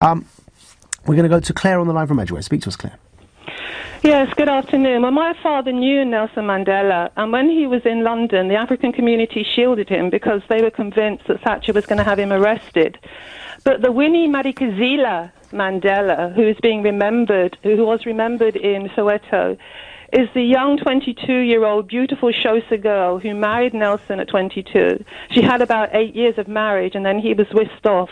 We're going to go to Claire on the line from Edgware. Speak to us, Claire. Yes, good afternoon. Well, my father knew Nelson Mandela, and when he was in London, the African community shielded him because they were convinced that Thatcher was going to have him arrested. But the Winnie Madikizela Mandela, who was remembered in Soweto, is the young 22-year-old beautiful Xhosa girl who married Nelson at 22. She had about 8 years of marriage, and then he was whisked off.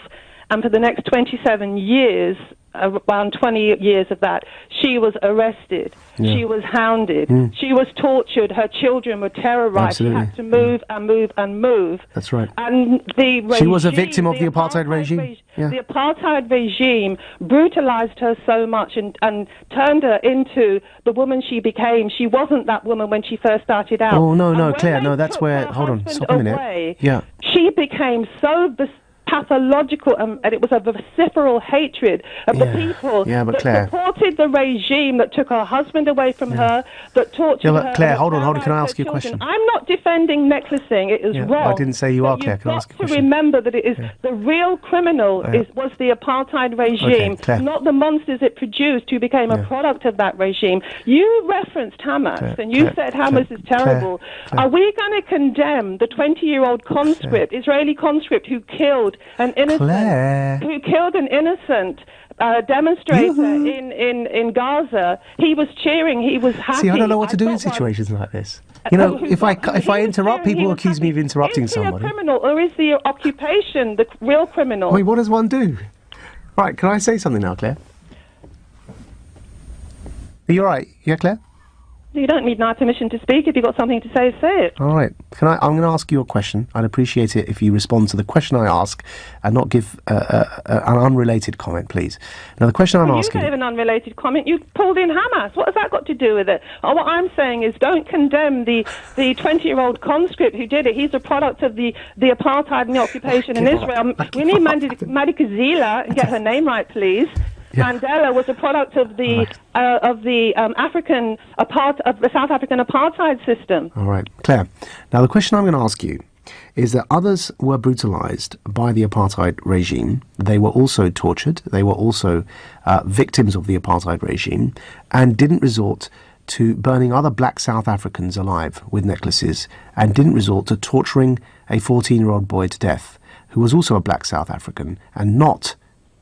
And for the next 27 years, around 20 years of that, she was arrested. Yeah. She was hounded. She was tortured. Her children were terrorized. Absolutely. She had to move and move and move. That's right. And she was a victim of the apartheid regime. The apartheid regime brutalized her so much and turned her into the woman she became. She wasn't that woman when she first started out. Oh, no, Claire, no, that's where... Hold on, stop a minute. Yeah. She became so pathological, and it was a vociferal hatred of the people that supported the regime that took her husband away from her, that tortured her. Claire, hold on, can I ask you a question? I'm not defending necklacing, it is wrong. I didn't say you are, Claire, can I ask you a question? You've got to remember that it is the real criminal was the apartheid regime, not the monsters it produced who became a product of that regime. You referenced Hamas, and you said Hamas is terrible. Are we going to condemn the 20-year-old conscript, Israeli conscript, who killed an innocent demonstrator in Gaza? He was cheering, he was happy. See, I don't know what to do in situations like this. You know, if I interrupt, people accuse me of interrupting somebody. Is he a criminal, or is the occupation the real criminal? Wait, what does one do? Right, can I say something now, Claire? Are you all right? Yeah, Claire? You don't need my permission to speak. If you've got something to say, say it. All right. I'm going to ask you a question. I'd appreciate it if you respond to the question I ask and not give an unrelated comment, please. Now, the question I'm asking... You gave an unrelated comment. You pulled in Hamas. What has that got to do with it? What I'm saying is don't condemn the 20-year-old conscript who did it. He's a product of the apartheid and the occupation in Israel. We need Madikizela, and get her name right, please. Yeah. Mandela was a product of the South African apartheid system. All right, Claire. Now the question I'm going to ask you is that others were brutalised by the apartheid regime. They were also tortured. They were also victims of the apartheid regime, and didn't resort to burning other black South Africans alive with necklaces, and didn't resort to torturing a 14-year-old boy to death who was also a black South African and not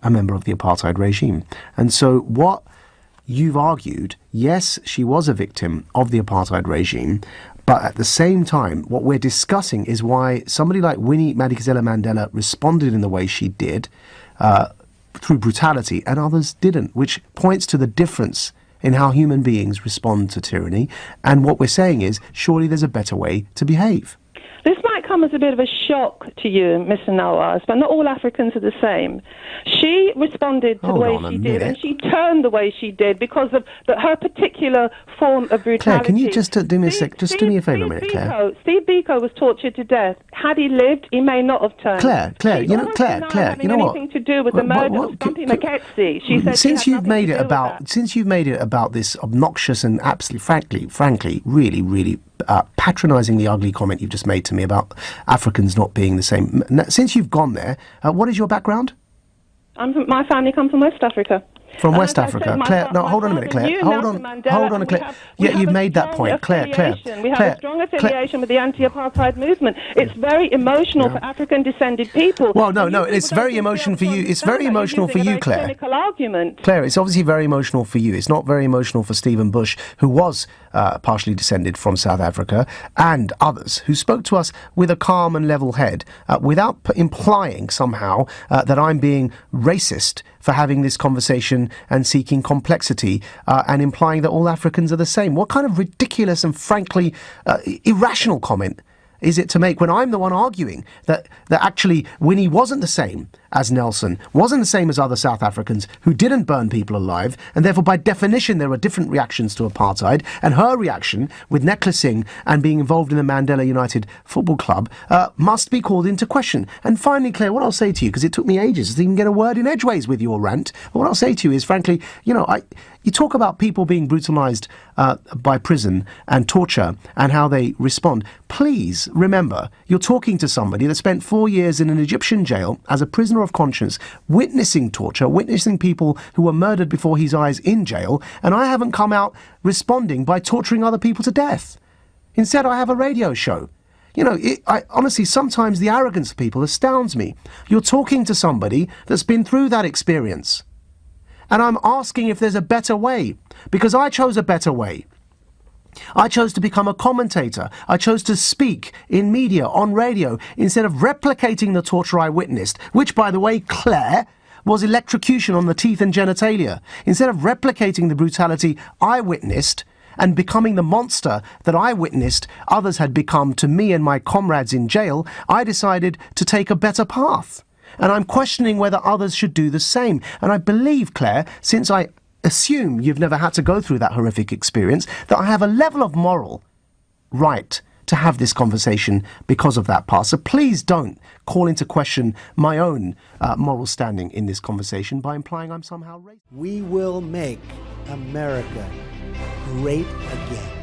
a member of the apartheid regime. And so what you've argued, yes, she was a victim of the apartheid regime, but at the same time, what we're discussing is why somebody like Winnie Madikizela Mandela responded in the way she did through brutality, and others didn't, which points to the difference in how human beings respond to tyranny. And what we're saying is, surely there's a better way to behave. This might come as a bit of a shock to you, Mr. Nawaz, but not all Africans are the same. She responded to the way she did, and she turned the way she did because of her particular form of brutality. Claire, can you just do me a sec? Just do me a favour a minute, Claire. Steve Biko was tortured to death. Had he lived, he may not have turned. Claire, you know what? Anything to do with the murder of Stumpy McKetsy. She said since you've made it about this obnoxious and absolutely, frankly, really patronising the ugly comment you've just made to me about Africans not being the same. Since you've gone there, what is your background? My family comes from West Africa. From West Africa. Claire, no, hold on a minute, Claire. Hold on, Claire. Yeah, you've made that point. Claire. We have a strong affiliation with the anti-apartheid movement. It's very emotional for African-descended people. Well, no, it's very emotional for you. It's very emotional for you, Claire. Claire, it's obviously very emotional for you. It's not very emotional for Stephen Bush, who was partially descended from South Africa, and others who spoke to us with a calm and level head, without implying somehow that I'm being racist for having this conversation and seeking complexity and implying that all Africans are the same. What kind of ridiculous and frankly irrational comment is it to make when I'm the one arguing that actually Winnie wasn't the same as Nelson, wasn't the same as other South Africans who didn't burn people alive, and therefore by definition there are different reactions to apartheid, and her reaction with necklacing and being involved in the Mandela United Football Club must be called into question. And finally, Claire, what I'll say to you, because it took me ages to even get a word in edgeways with your rant, but what I'll say to you is, frankly, you talk about people being brutalised by prison and torture and how they respond. Please remember, you're talking to somebody that spent 4 years in an Egyptian jail as a prisoner matter of conscience, witnessing torture, witnessing people who were murdered before his eyes in jail, and I haven't come out responding by torturing other people to death. Instead, I have a radio show. You know, honestly, sometimes the arrogance of people astounds me. You're talking to somebody that's been through that experience. And I'm asking if there's a better way, because I chose a better way. I chose to become a commentator. I chose to speak in media, on radio, instead of replicating the torture I witnessed, which, by the way, Claire, was electrocution on the teeth and genitalia. Instead of replicating the brutality I witnessed and becoming the monster that I witnessed others had become to me and my comrades in jail, I decided to take a better path. And I'm questioning whether others should do the same. And I believe, Claire, since I assume you've never had to go through that horrific experience, that I have a level of moral right to have this conversation because of that past. So please don't call into question my own moral standing in this conversation by implying I'm somehow racist. We will make America great again.